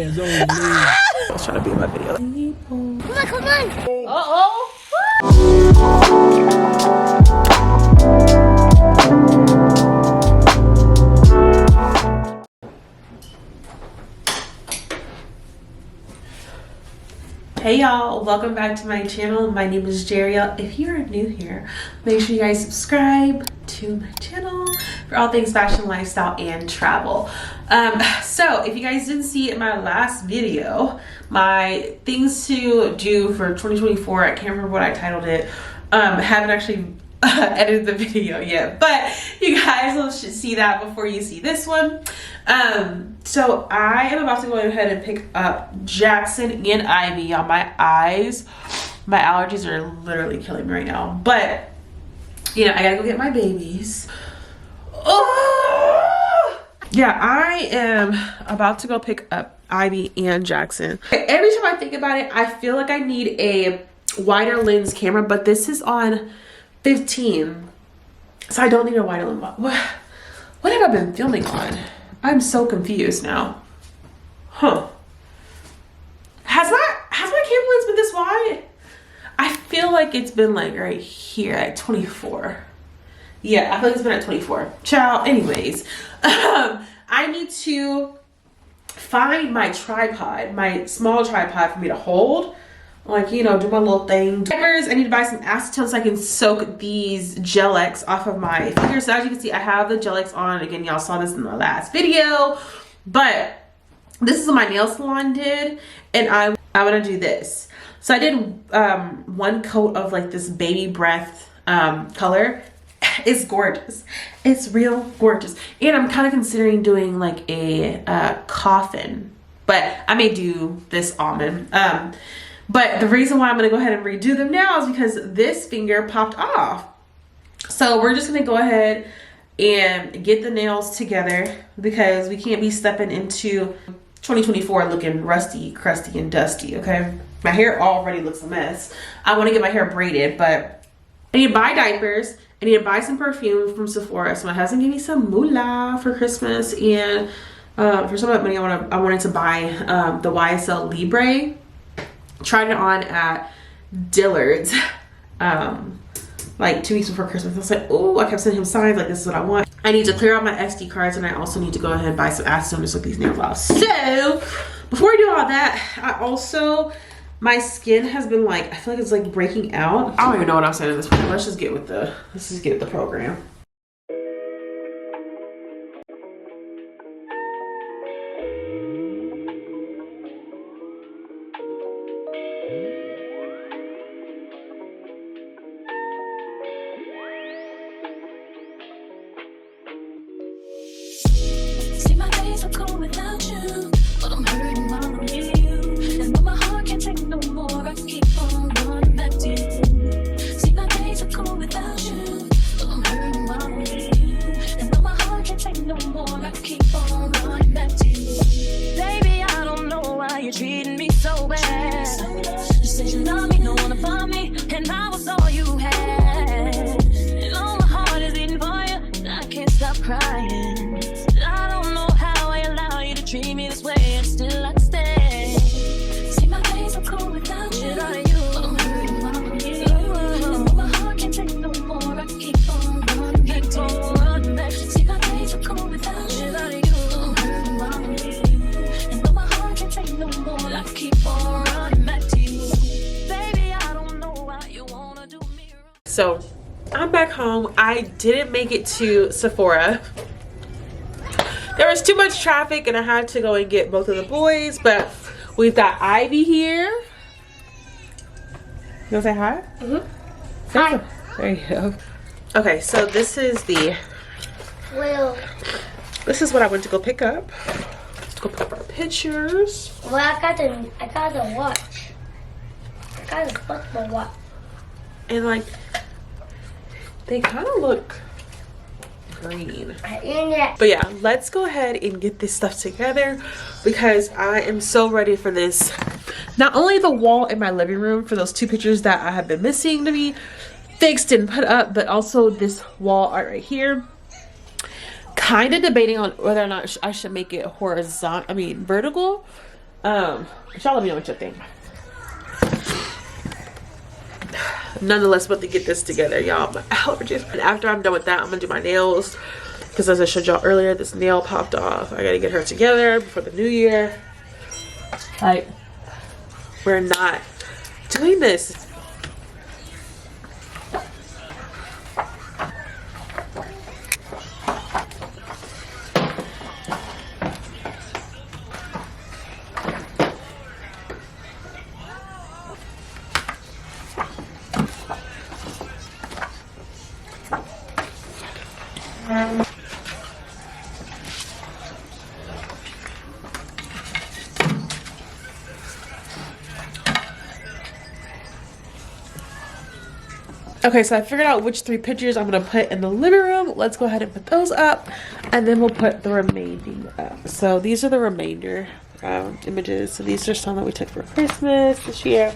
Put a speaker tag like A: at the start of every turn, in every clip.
A: I was trying to be in my video.
B: Come on, come on.
A: Uh-oh. Hey y'all, welcome back to my channel. My name is Jerrieal. If you're new here, make sure you guys subscribe to my channel for all things fashion, lifestyle, and travel. So if you guys didn't see in my last video, my things to do for 2024, I can't remember what I titled it. Haven't actually edited the video yet, but you guys will see that before you see this one. So I am about to go ahead and pick up Jackson and Ivy. On my eyes, my allergies are literally killing me right now, but you know, I gotta go get my babies. Oh! Yeah, I am about to go pick up Ivy and Jackson. Every time I think about it, I feel like I need a wider lens camera, but this is on 15, so I don't need a wider lens. What have I been filming on? I'm so confused now. Huh. Has my camera lens been this wide? I feel like it's been like right here at 24. Yeah, I feel like it's been at 24. Ciao. Anyways, I need to find my tripod, my small tripod for me to hold. Like, you know, do my little thing. Diapers, I need to buy some acetone so I can soak these Gel-X off of my fingers. So as you can see, I have the Gel-X on. Again, y'all saw this in the last video. But this is what my nail salon did. And I want to do this. So I did one coat of like this baby breath color. It's gorgeous. It's real gorgeous. And I'm kind of considering doing like a coffin. But I may do this almond. But the reason why I'm gonna go ahead and redo them now is because this finger popped off. So we're just gonna go ahead and get the nails together because we can't be stepping into 2024 looking rusty, crusty, and dusty, okay? My hair already looks a mess. I wanna get my hair braided, but I need to buy diapers. I need to buy some perfume from Sephora. So my husband gave me some moolah for Christmas, and for some of that money I wanted to buy the YSL Libre. Tried it on at Dillard's like 2 weeks before Christmas. I was like, oh, I kept sending him signs like this is what I want. I need to clear out my SD cards, and I also need to go ahead and buy some acetone to soak these nails off. So before I do all that, my skin has been like, I feel like it's like breaking out. I don't even know what I'm saying at this point. Let's just get with the program. So I'm back home. I didn't make it to Sephora. There was too much traffic and I had to go and get both of the boys, but we've got Ivy here. You wanna say hi? Mm-hmm. Hi. There you go. Okay, so this is this is what I went to go pick up. Let's go pick up our pictures.
B: Well, I got the watch. I got the football watch.
A: And like, they kind of look green. But yeah, let's go ahead and get this stuff together because I am so ready for this. Not only the wall in my living room for those 2 pictures that I have been missing to be fixed and put up, but also this wall art right here. Kind of debating on whether or not I should make it vertical, Y'all let me know what you think. Nonetheless, about to get this together, y'all. My allergies. And after I'm done with that, I'm gonna do my nails, because as I showed y'all earlier, this nail popped off. I gotta get her together before the new year. Like, we're not doing this. Okay, so I figured out which 3 pictures I'm gonna put in the living room. Let's go ahead and put those up, and then we'll put the remaining up. So these are the remainder images. So these are some that we took for Christmas this year.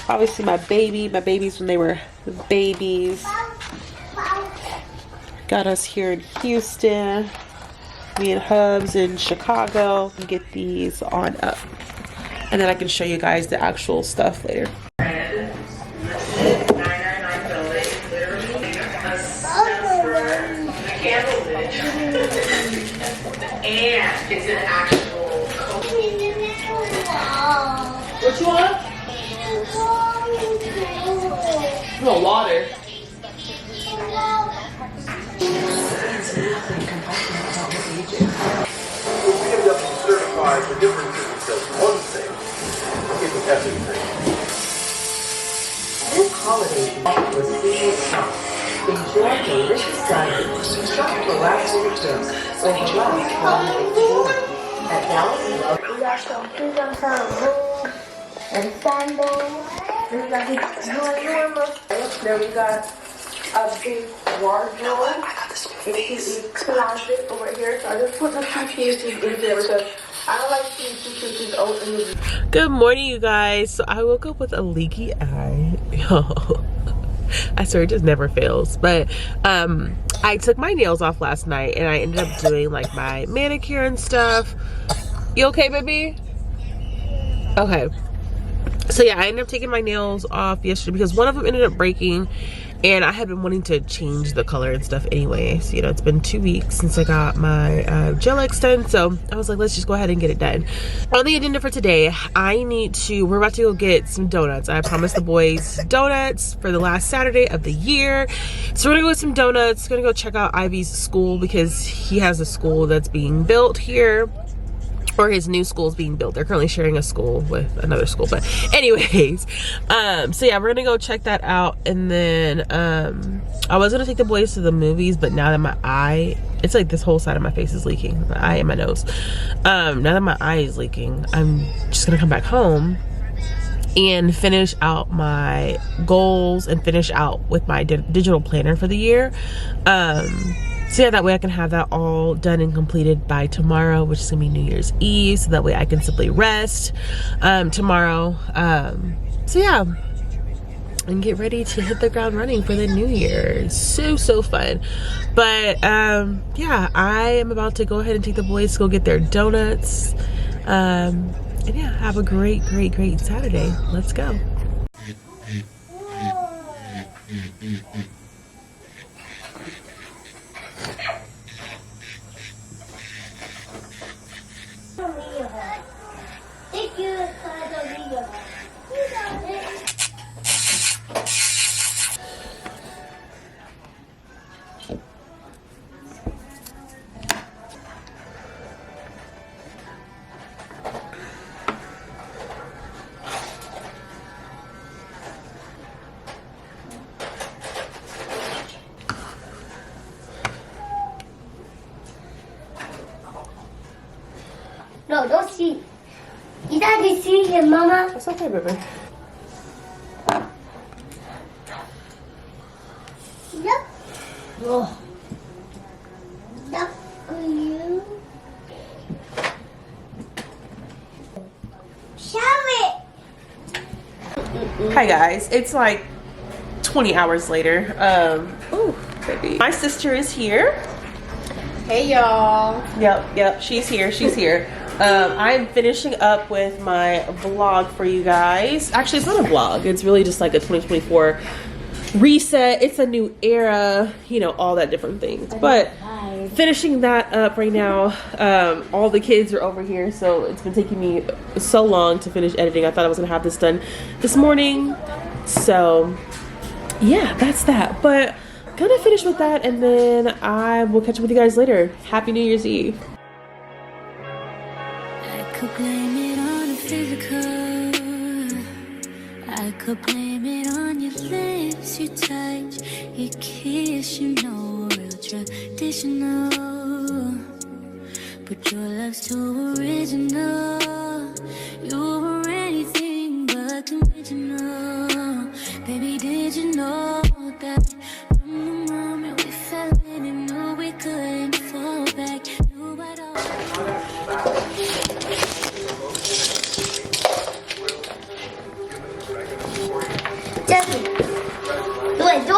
A: Obviously my babies when they were babies. Got us here in Houston. Me and Hubs in Chicago. Get these on up, and then I can show you guys the actual stuff later. And it's an actual What you want? You want water?
C: BMW certified the differences in just one thing. It's everything.
D: This holiday was seamless shop. Enjoy delicious dining. Shop the last minute deals or the last holiday deal at Dallas Love.
B: We got some freedom time room and sandals. We got these enormous. Then we got a big wardrobe. It's a closet over here. So I just put the suitcases in there because I don't like seeing suitcases open.
A: Good morning, you guys. So I woke up with a leaky eye. I swear it just never fails. But I took my nails off last night and I ended up doing like my manicure and stuff. You okay, baby? Okay. So yeah, I ended up taking my nails off yesterday because one of them ended up breaking, and I had been wanting to change the color and stuff anyway. So, you know, it's been 2 weeks since I got my gel X done, so I was like, let's just go ahead and get it done. On the agenda for today, we're about to go get some donuts. I promised the boys donuts for the last Saturday of the year. So we're gonna go get some donuts, gonna go check out Ivy's school because he has a school that's being built here. Or his new school is being built. They're currently sharing a school with another school. But anyways, so yeah, we're gonna go check that out. And then I was gonna take the boys to the movies, but now that my eye, it's like this whole side of my face is leaking, my eye and my nose. Now that my eye is leaking, I'm just gonna come back home and finish out my goals and finish out with my digital planner for the year. So yeah, that way I can have that all done and completed by tomorrow, which is gonna be New Year's Eve. So that way I can simply rest tomorrow. So yeah, and get ready to hit the ground running for the new year. So fun. But yeah, I am about to go ahead and take the boys to go get their donuts. And yeah, have a great Saturday. Let's go.
B: Thank you. No, don't see. You daddy see him, Mama.
A: That's okay, baby.
B: Yep. Oh. Yep. You. Show it.
A: Hi guys, it's like 20 hours later. Ooh, baby. My sister is here.
E: Hey y'all.
A: Yep, she's here. I'm finishing up with my vlog for you guys. Actually, it's not a vlog. It's really just like a 2024 reset. It's a new era, you know, all that different things. But finishing that up right now. All the kids are over here, so it's been taking me so long to finish editing. I thought I was gonna have this done this morning. So yeah, that's that. But gonna finish with that, and then I will catch up with you guys later. Happy New Year's Eve.
E: I could blame it on the physical. I could blame it on your lips, your touch, your kiss, you know, real traditional. But your love's too original. You were anything but conventional. Baby, did you know that from the moment we fell in and knew we couldn't fall back? Knew I'd
B: Jesse, do it.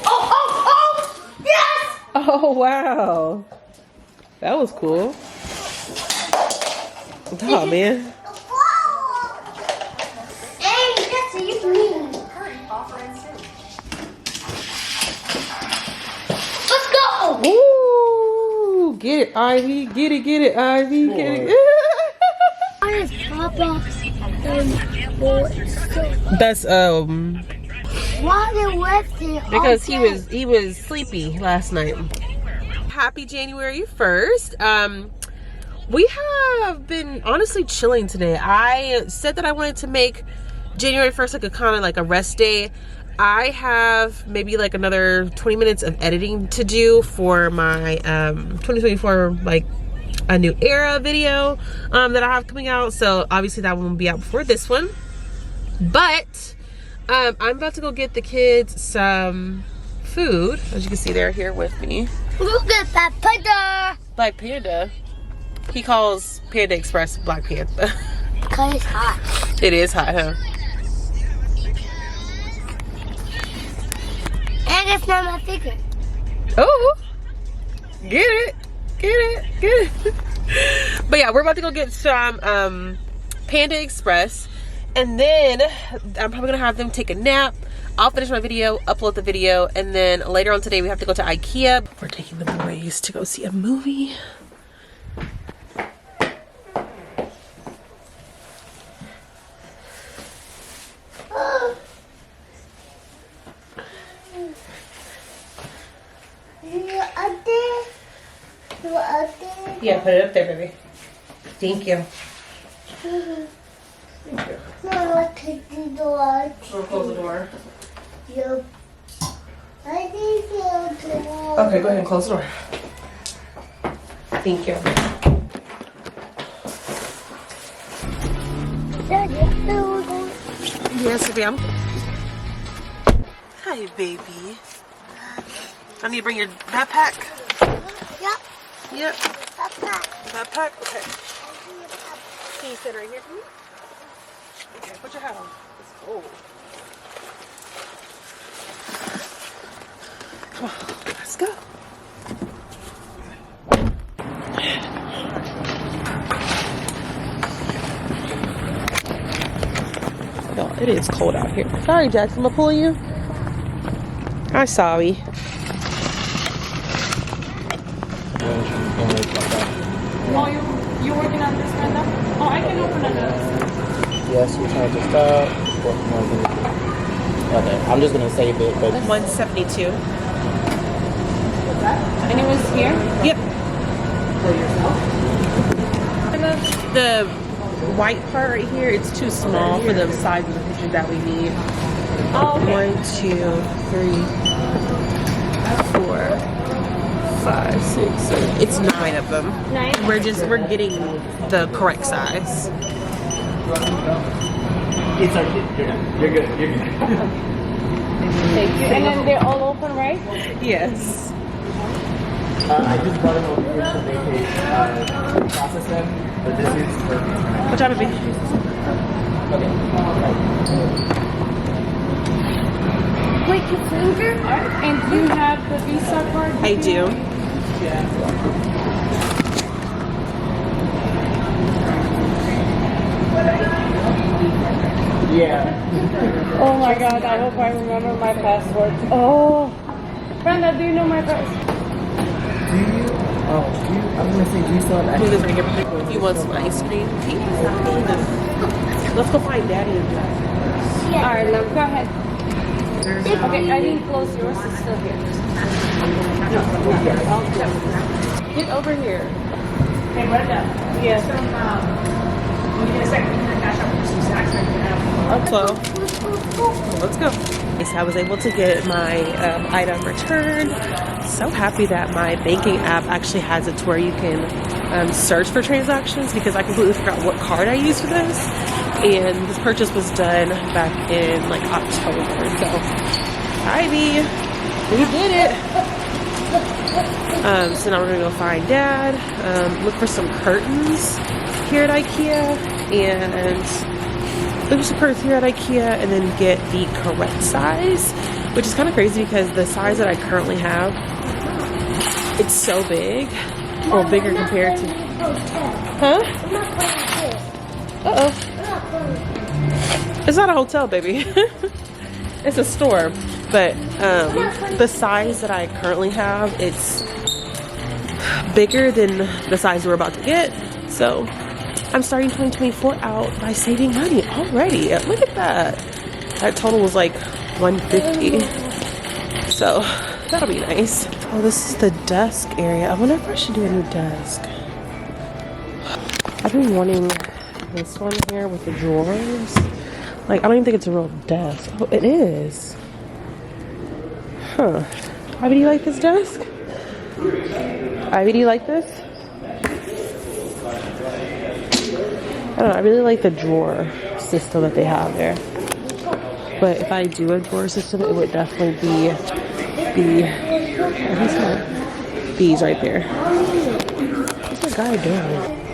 B: Oh, yes!
A: Oh wow, that was cool. Oh man.
B: Hey, Jesse, you can leave. Let's go!
A: Ooh, get it, Ivy. Get it, Ivy. Get it.
B: Why is Papa
A: That's
B: why they left it?
A: because he was sleepy last night. Happy January 1st. We have been honestly chilling today. I said that I wanted to make January 1st like a kind of like a rest day. I have maybe like another 20 minutes of editing to do for my 2024 like a new era video that I have coming out. So obviously that one will be out before this one. But I'm about to go get the kids some food. As you can see, they're here with me.
B: Look at that panda.
A: Black Panda. He calls Panda Express Black Panther.
B: Because it's hot.
A: It is hot, huh?
B: And it's not my figure.
A: Oh, get it. But yeah, we're about to go get some Panda Express, and then I'm probably gonna have them take a nap. I'll finish my video, upload the video, and then later on today we have to go to IKEA. We're taking the boys to go see a movie. Yeah, put it up there, baby. Thank you.
B: No, I'll take the door.
A: We'll close the door.
B: Yep. I think the door.
A: Okay, go ahead and close the door. Thank you. Yes, ma'am. Hi, baby. I need to bring your backpack.
B: Yep.
A: Yep.
B: Papa.
A: Backpack? Okay. Can you sit right here for me? Okay, put your hat on. It's cold. Come on, let's go. No, it is cold out here. Sorry, Jackson, I'm gonna pull you. I'm sorry.
F: Oh, you're working on this right now? Oh, I can open it up.
G: Yes, we're trying to start. Okay, I'm just gonna save it, but
A: 172.
F: And it was here?
A: Yep. The white part right here, it's too small for the size of the picture that we need.
F: Oh, okay.
A: 1, 2, 3, 4, 5, 6, 7. It's 9 of them.
F: 9?
A: We're getting the correct size.
G: it's okay. You're good.
F: Thank you. And then they're all open, right?
A: Yes.
G: I just brought them over here so they can process them, but this is perfect.
A: What time of it?
G: Okay.
F: Wait, your finger? And do you have the Visa card?
A: I do.
G: Yeah.
F: Oh my god, I hope I remember my password. Oh. Brenda, do you know my password?
G: Do you? Oh, do you? I'm gonna say, do you still have access?
A: You want some ice cream? Let's go find Daddy and Jack.
F: Alright, love, go ahead. Okay, I didn't close yours, it's still here. Get over here.
H: Hey, Brenda.
F: Yes.
H: When you get a second, you're gonna cash out for some snacks that you can have.
A: So, let's go. So I was able to get my item returned. So happy that my banking app actually has it to where you can search for transactions, because I completely forgot what card I used for this. And this purchase was done back in like October. So, Ivy, we did it. So now we're gonna go find Dad, look for some curtains here at IKEA, and look for some curtains here at IKEA, and then get the correct size, which is kind of crazy because the size that I currently have, it's so big, or bigger compared to. Huh? Uh-oh. It's not a hotel, baby. It's a store. But the size that I currently have, it's bigger than the size we're about to get. So I'm starting 2024 out by saving money already. Look at that. That total was like $150. So that'll be nice. Oh, this is the desk area. I wonder if I should do a new desk. I've been wanting this one here with the drawers. Like, I don't even think it's a real desk. Oh, it is. Huh. Ivy, do you like this desk? Ivy, do you like this? I don't know. I really like the drawer system that they have there. But if I do a drawer system, it would definitely be these right there. What's the guy doing?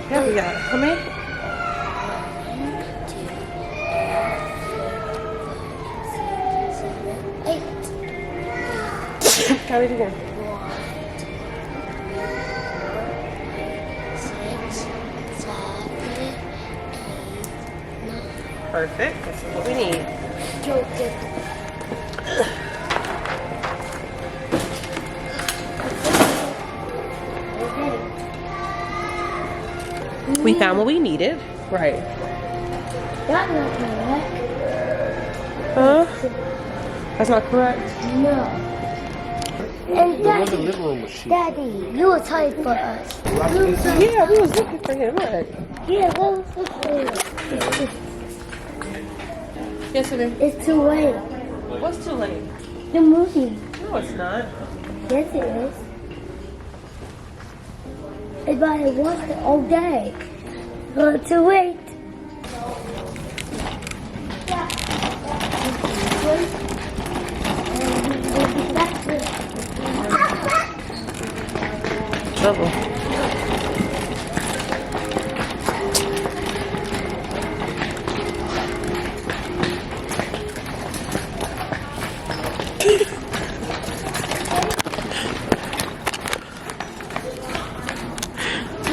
A: Yeah, we got it. Come in. Count it again.
E: 6, 7, 8, 9.
A: Perfect. This is what we need. We found what we needed. Right.
B: That's not correct.
A: Huh? That's not correct?
B: No. And Daddy, you were tired for us.
A: Yeah, we was looking for him. Right.
B: Yeah, go look for him.
A: Yes, it is.
B: It's too late.
A: What's too late?
B: The movie.
A: No, it's not.
B: Yes, it is. Everybody watched it all day. But too late.
A: Trouble.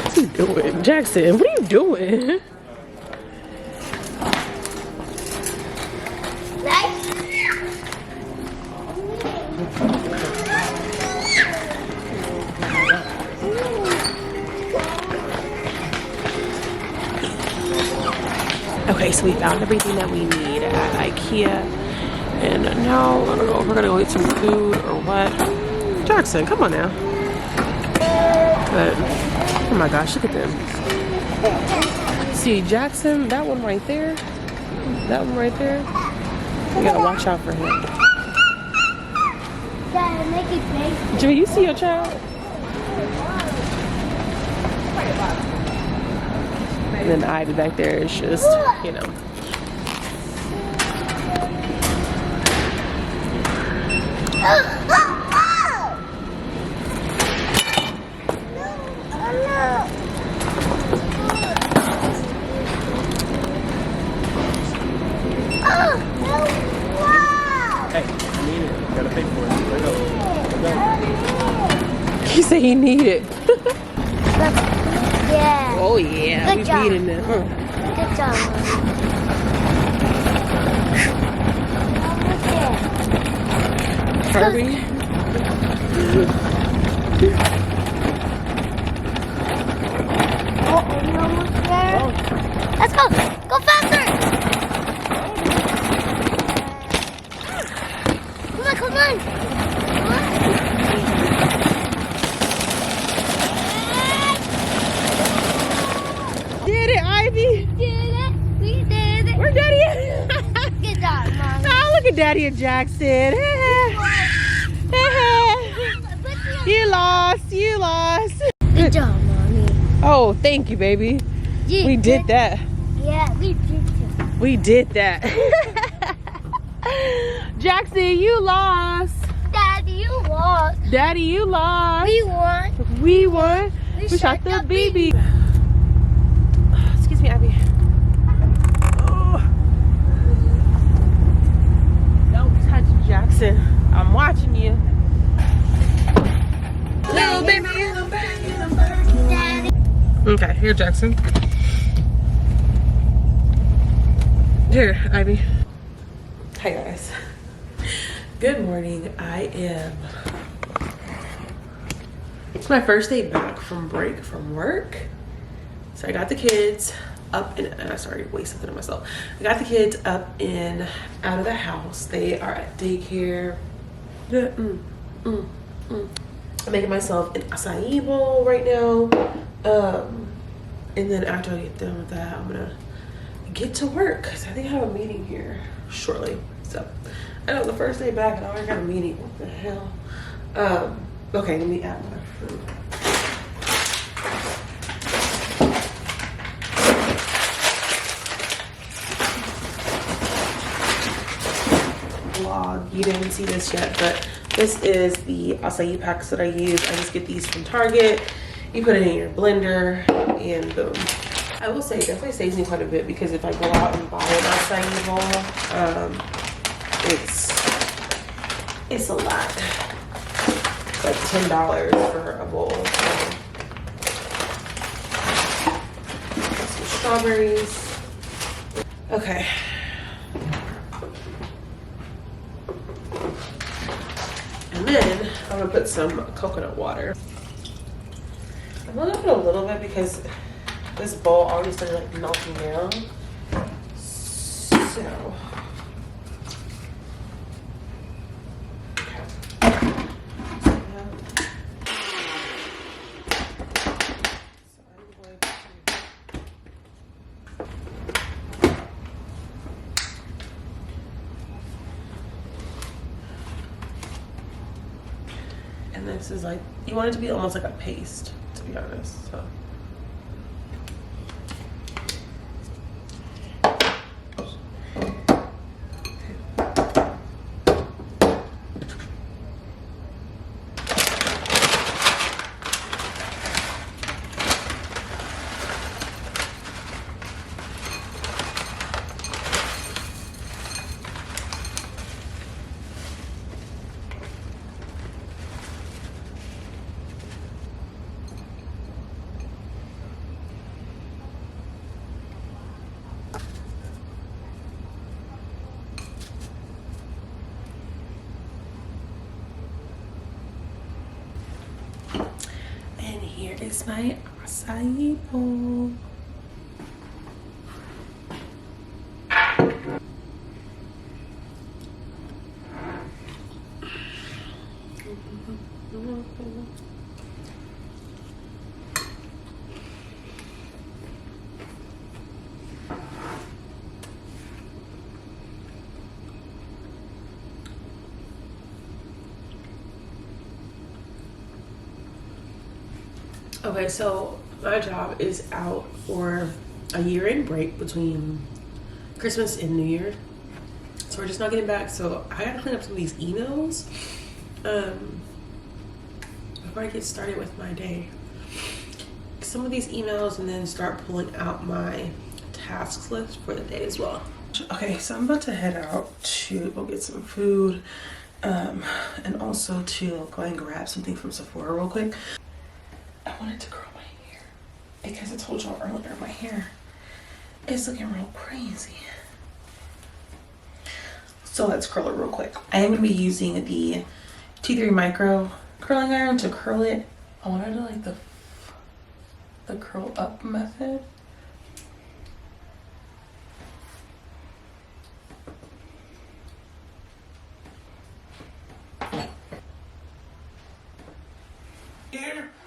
A: What are you doing? Jackson, what are you doing? Okay, so we found everything that we need at IKEA, and now I don't know if we're gonna go get some food or what. Jackson, come on now. But oh my gosh, look at them. See, Jackson, that one right there, that one right there. You gotta watch out for him.
B: Dad, make it big.
A: Jimmy, you see your child? And then Ivy back there is just, you know.
G: Hey, you need it. You gotta pay for it. Let go.
A: He said he need it.
B: Yeah.
A: Oh yeah,
B: Good
A: we
B: job.
A: beating it.
B: Good job.
A: Kirby.
B: Oh, you're almost there. Let's go. Go faster. Come on, come on. Come on.
A: Did it, Ivy?
B: We did it.
A: Where Daddy at?
B: Good job, Mom.
A: Oh, look at Daddy and Jackson. You lost. You lost.
B: Good job, Mommy.
A: Oh, thank you, baby. We did that.
B: Yeah, we did it.
A: We did that. Jackson, you lost.
B: Daddy, you lost.
A: Daddy, you lost.
B: We won.
A: We won. We shot the baby. Excuse me, Abby. Oh. Don't touch Jackson. I'm watching you. Little baby.
B: Daddy.
A: Okay, here, Jackson. Here, Ivy. Hi, guys. Good morning. It's my first day back from break from work. So I got the kids up and I started wasting something on myself. I got the kids up and out of the house. They are at daycare. I'm making myself an acai bowl right now. And then after I get done with that, I'm gonna get to work because I think I have a meeting here shortly. So I know the first day back and I already got a meeting. What the hell? Okay, let me add my food. Vlog, you didn't see this yet, but this is the acai packs that I use. I just get these from Target. You put it in your blender and boom. I will say it definitely saves me quite a bit because if I go out and buy an acai bowl, it's a lot. It's like $10 for a bowl. Some strawberries. Okay. And then I'm gonna put some coconut water. I'm gonna put a little bit because this bowl already started like melting down. So and this is like, you want it to be almost like a paste, to be honest. So here is my acai bowl. Okay, so my job is out for a year-end break between Christmas and New Year. So we're just not getting back. So I gotta clean up some of these emails before I get started with my day. Some of these emails and then start pulling out my tasks list for the day as well. Okay, so I'm about to head out to go get some food and also to go and grab something from Sephora real quick. I wanted to curl my hair because I told y'all earlier my hair is looking real crazy. So let's curl it real quick. I am going to be using the T3 micro curling iron to curl it. I want to do like the curl up method.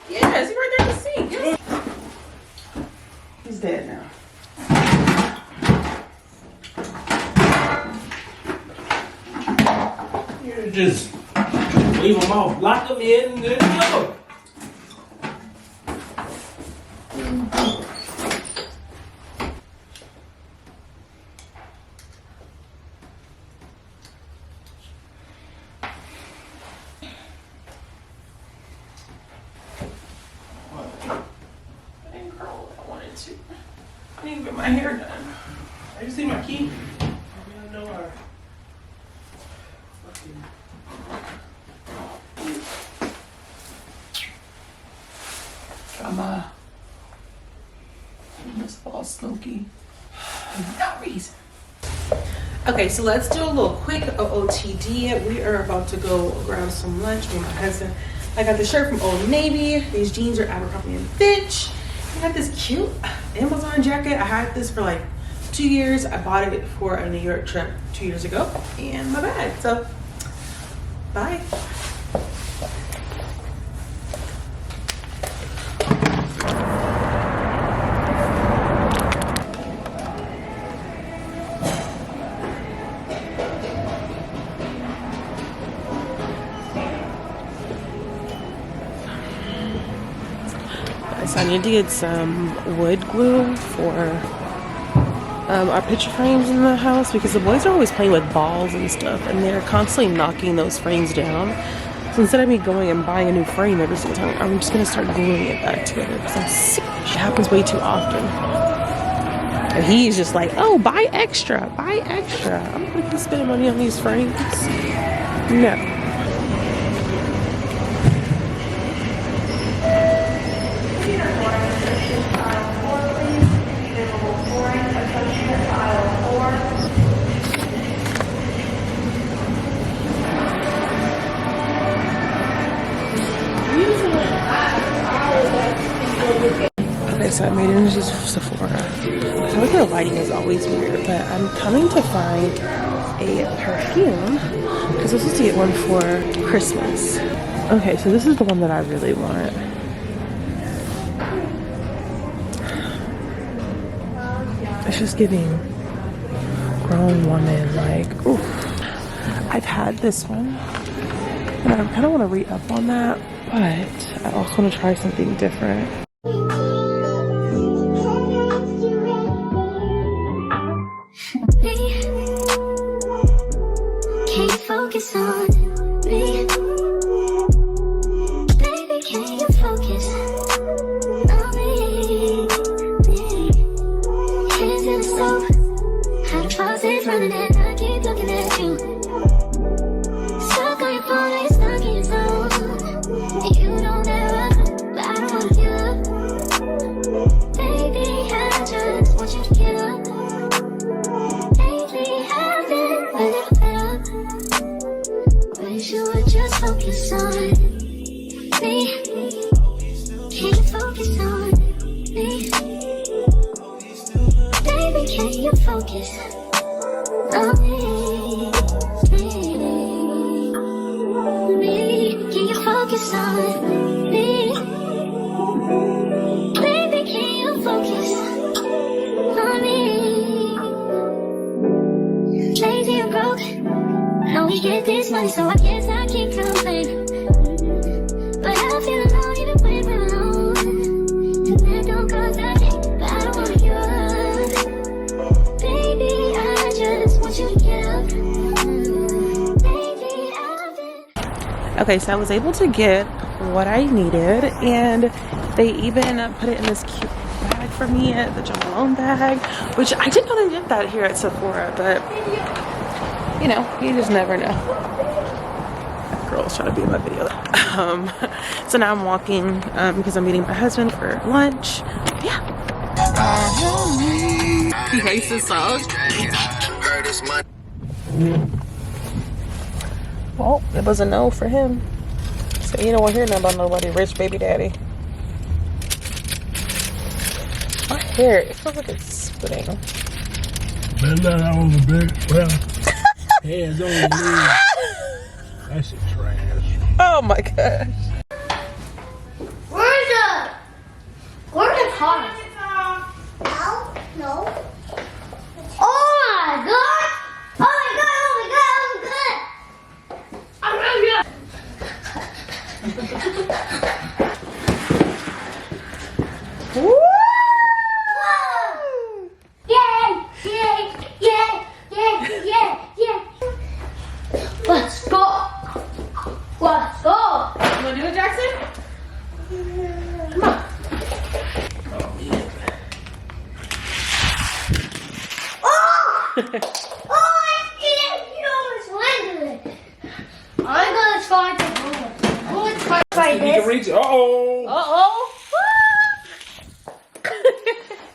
A: Yeah, is he right there in the sink? Yes. He's dead now.
I: You just leave them off, lock them in, and then go.
A: I didn't get my hair done. I just see my key.
I: I know our fucking...
A: Drama. It's all smoky. For no reason. Okay, so let's do a little quick OOTD. We are about to go grab some lunch with my husband. I got this shirt from Old Navy. These jeans are Abercrombie and Fitch. I got this cute Amazon jacket. I had this for like 2 years. I bought it for a New York trip 2 years ago. And my bag. So, bye. So I need to get some wood glue for our picture frames in the house because the boys are always playing with balls and stuff and they're constantly knocking those frames down. So instead of me going and buying a new frame every single time, I'm just going to start gluing it back together because I'm sick. It happens way too often. And he's just like, oh, buy extra, buy extra. I'm not going to keep spending money on these frames. No. Okay, so I made it into Sephora. I feel like their lighting is always weird, but I'm coming to find a perfume because I was supposed to get one for Christmas. Okay, so this is the one that I really want. It's just giving grown woman, like, oof. I've had this one, and I kind of want to re-up on that, but I also want to try something different.
E: Can you focus on me? Baby, can you focus on me? Hands in the soap, how the faucet's running and I keep looking at you. Stuck on your phone, it's stuck in your zone. You don't ever, but I don't wanna give up. Baby, I just want you to get up. Lately, I've been a little better. Wish you would just focus on me. Can you focus on me? Baby, can you focus on me? Can you focus on me? Baby, can you focus on me? Lazy and broke, know we get this money, so I guess I can't complain. But I feel alone even when we're alone, and that don't cause nothing, but I don't wanna give up. Baby, I just want you to get up. Baby, I've been...
A: Okay, so I was able to get what I needed, and they even put it in this cute bag for me, the John Malone bag, which I didn't know they did that here at Sephora, but you know, you just never know. That girl's trying to be in my video. So now I'm walking because I'm meeting my husband for lunch. Yeah. He hates this song. Well, it was a no for him. So you don't want to hear nothing about nobody. Rich baby daddy. My hair, it feels like it's splitting.
I: Bend that on the big, well, hands on the knee. That shit trash.
A: Oh my gosh.
B: Where's the car? No. Oh my god! Oh my god! Oh my god! Oh my god!
A: Woo!
B: Yay! Yay! Yay! Yay! Yay! Yay! Let's go! Let's go!
A: You wanna do it, Jackson? Come on.
B: Oh, I can't! You almost landed it. I'm gonna try to do it. I'm gonna try
I: You can
B: this.
I: reach it. Uh-oh.
A: Uh-oh.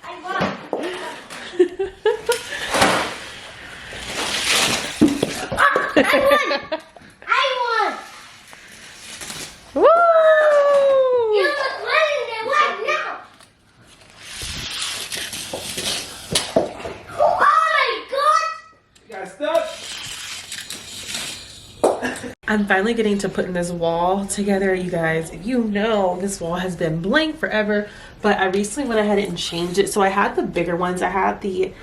B: I won. I won!
A: Woo!
B: You almost landed it right now! Oh my god!
I: You got stuck?
A: I'm finally getting to putting this wall together, you guys. If you know, this wall has been blank forever, but I recently went ahead and changed it. So I had the bigger ones. I had the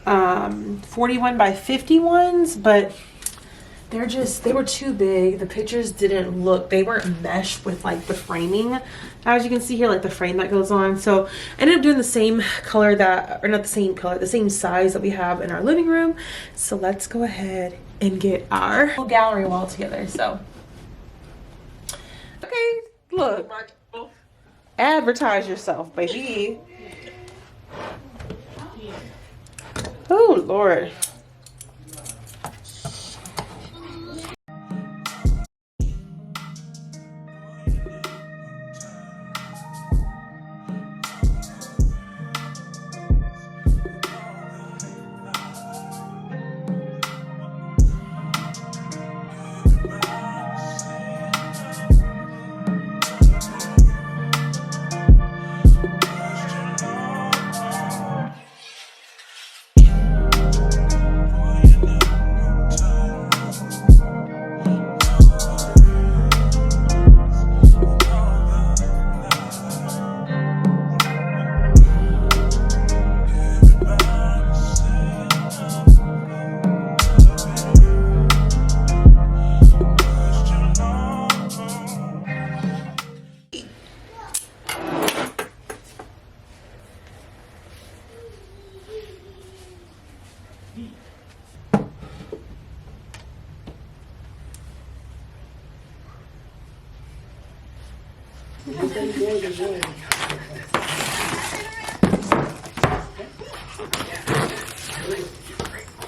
A: 41 by 50 ones, but they were too big. The pictures didn't look, they weren't meshed with like the framing. As you can see here, like the frame that goes on. So I ended up doing the same color or not the same color, the same size that we have in our living room. So let's go ahead and get our gallery wall together. So, okay, look, advertise yourself, baby. Oh, Lord.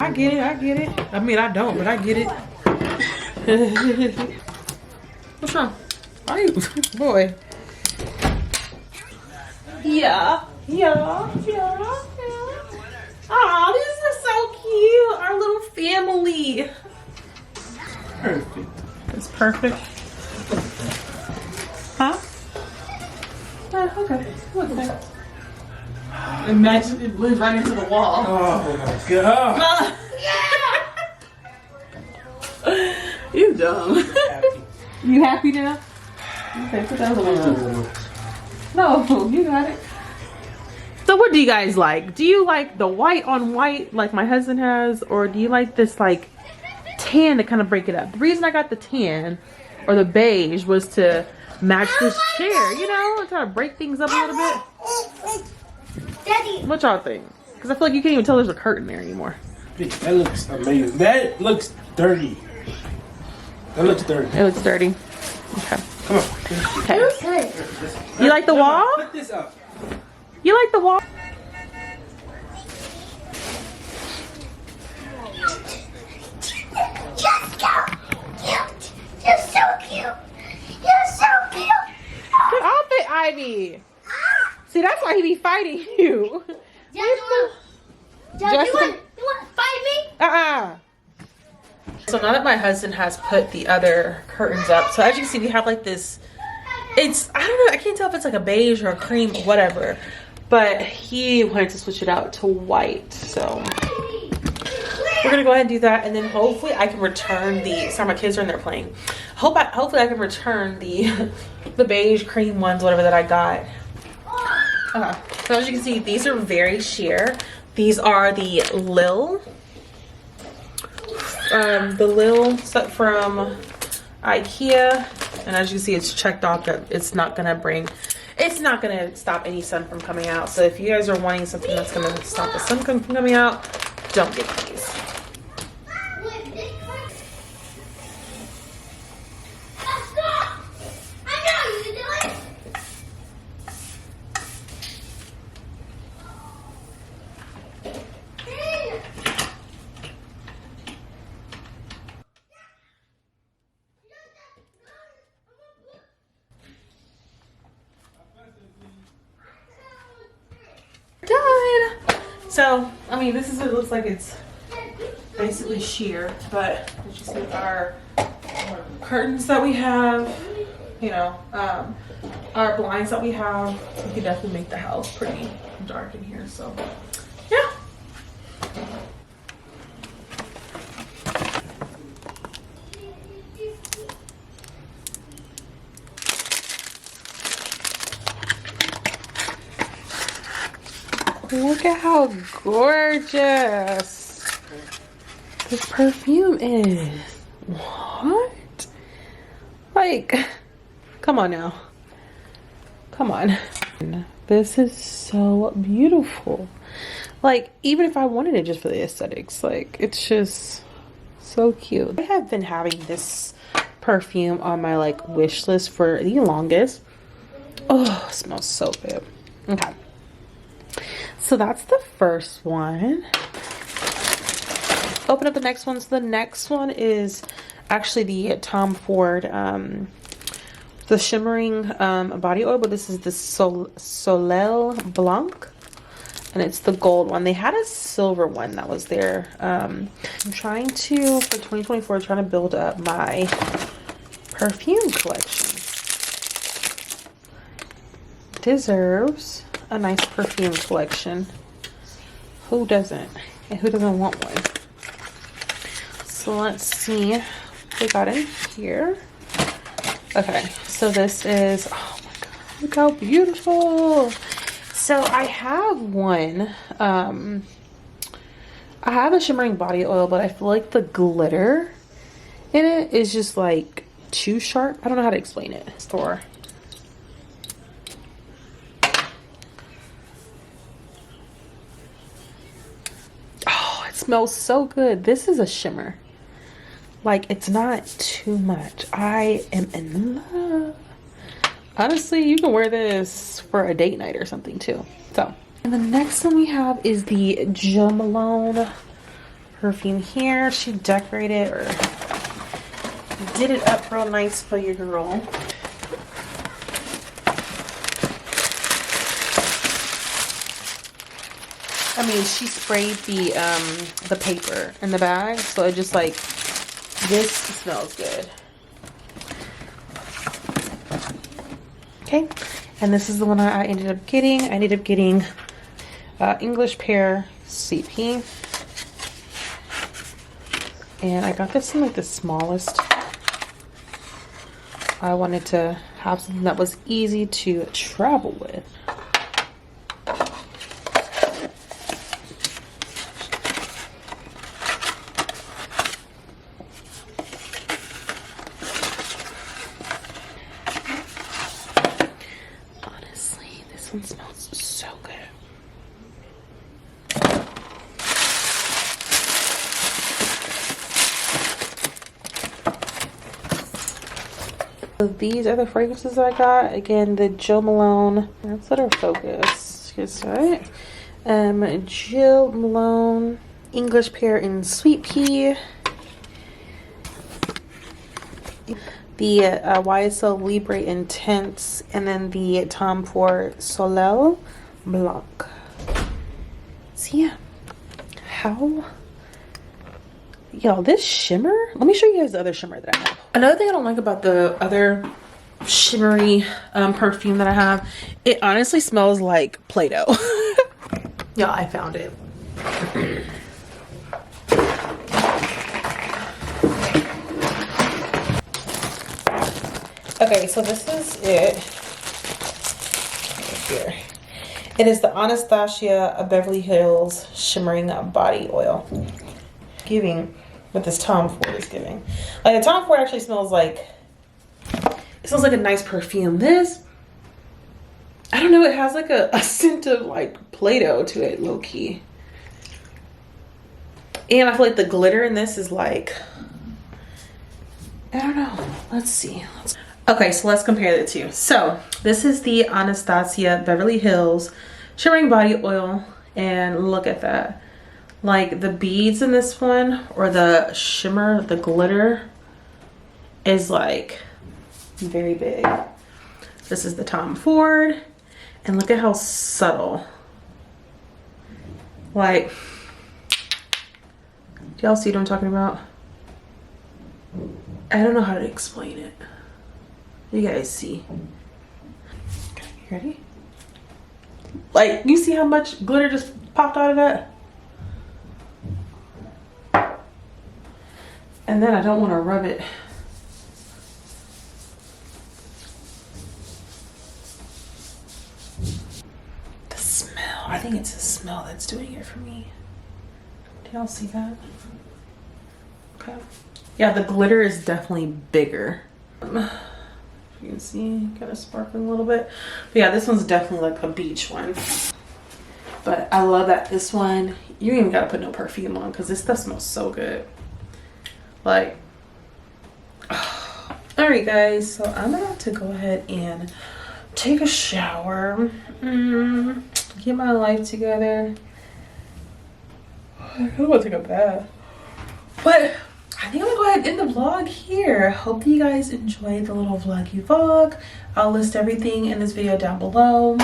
A: I get it. I mean, I don't, but I get it. What's wrong? Are you, boy? Yeah. Aw, this is so cute. Our little family.
I: Perfect.
A: It's perfect. Huh? Okay. Okay. Imagine it blends right into the wall.
I: Oh my god.
A: You dumb. You happy now? Okay, put that other one on. No, you got it. So what do you guys like? Do you like the white on white like my husband has, or do you like this like tan to kind of break it up? The reason I got the tan or the beige was to match this chair, you know, try to break things up a little bit.
B: Daddy.
A: What y'all think? Because I feel like you can't even tell there's a curtain there anymore.
I: That looks amazing. That looks dirty. That looks dirty.
A: It looks dirty. Okay.
I: Come on.
A: Okay.
B: Good.
A: You like the wall?
I: Put this up.
A: You like the wall?
B: Just so cute. You're so cute. You're so cute.
A: Good outfit, Ivy. See, that's why he be fighting you.
B: Dad, you want to fight me?
A: So now that my husband has put the other curtains up, so as you can see, we have like this, it's, I don't know, I can't tell if it's like a beige or a cream, whatever, but he wanted to switch it out to white. So we're gonna go ahead and do that, and then hopefully I can return the, sorry, my kids are in there playing. Hopefully I can return the the beige cream ones, whatever that I got. So as you can see, these are very sheer. These are the Lil set from IKEA, and as you can see, it's checked off that it's not gonna stop any sun from coming out. So if you guys are wanting something that's gonna stop the sun from coming out, don't get these. Done. So I mean, this is what it looks like. It's basically sheer, but as you see, our curtains that we have, you know, our blinds that we have, we could definitely make the house pretty dark in here. So yeah. Look at how gorgeous this perfume is. What? Like, come on now. Come on. This is so beautiful. Like, even if I wanted it just for the aesthetics, like, it's just so cute. I have been having this perfume on my, like, wish list for the longest. Oh, it smells so good. Okay. So that's the first one. Open up the next one. So the next one is actually the Tom Ford, the shimmering body oil, but this is the Soleil Blanc, and it's the gold one. They had a silver one that was there. I'm trying to, for 2024, trying to build up my perfume collection. Deserves a nice perfume collection. Who doesn't? And who doesn't want one? So let's see what we got in here. Okay, so this is, oh my god, look how beautiful. So I have one, I have a shimmering body oil, but I feel like the glitter in it is just like too sharp. I don't know how to explain it. Store. Smells so good. This is a shimmer. Like, it's not too much. I am in love. Honestly, you can wear this for a date night or something too. So, and the next one we have is the Jo Malone perfume here. She decorated or did it up real nice for your girl. I mean, she sprayed the paper in the bag, so it just like, this smells good. Okay, and this is the one I ended up getting. I ended up getting English Pear Sweet Pea, and I got this in like the smallest. I wanted to have something that was easy to travel with. This one smells so good. So these are the fragrances I got. Again, the Jo Malone. Let's let her focus. Yes, right. Jo Malone, English Pear and Sweet Pea. The YSL Libre Intense, and then the Tom Ford Soleil Blanc. So yeah, how Y'all, this shimmer, let me show you guys the other shimmer that I have. Another thing I don't like about the other shimmery perfume that I have, it honestly smells like Play-Doh. Y'all, I found it. Okay, so this is it. Right here. It is the Anastasia Beverly Hills Shimmering Body Oil. Giving what this Tom Ford is giving. Like the Tom Ford actually smells like, it smells like a nice perfume. This, I don't know, it has like a scent of like Play-Doh to it, low key. And I feel like the glitter in this is like, I don't know. Let's see. Okay, so let's compare the two. So this is the Anastasia Beverly Hills Shimmering Body Oil. And look at that. Like the beads in this one, or the shimmer, the glitter is like very big. This is the Tom Ford. And look at how subtle. Like, do y'all see what I'm talking about? I don't know how to explain it. You guys see. Okay, you ready? Like, you see how much glitter just popped out of that? And then I don't want to rub it. The smell. I think it's the smell that's doing it for me. Do y'all see that? Okay. Yeah, the glitter is definitely bigger. You can see, kind of sparkling a little bit. But yeah, this one's definitely like a beach one. But I love that this one, you ain't even gotta put no perfume on because this stuff smells so good. Like, oh. All right guys, so I'm about to go ahead and take a shower, get my life together. I don't want to take a bath, but I think I'm gonna go ahead and end the vlog here. Hope you guys enjoyed the little vloggy vlog. I'll list everything in this video down below.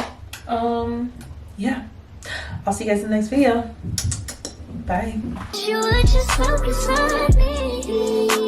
A: Yeah, I'll see you guys in the next video. Bye.
E: You would just focus on me.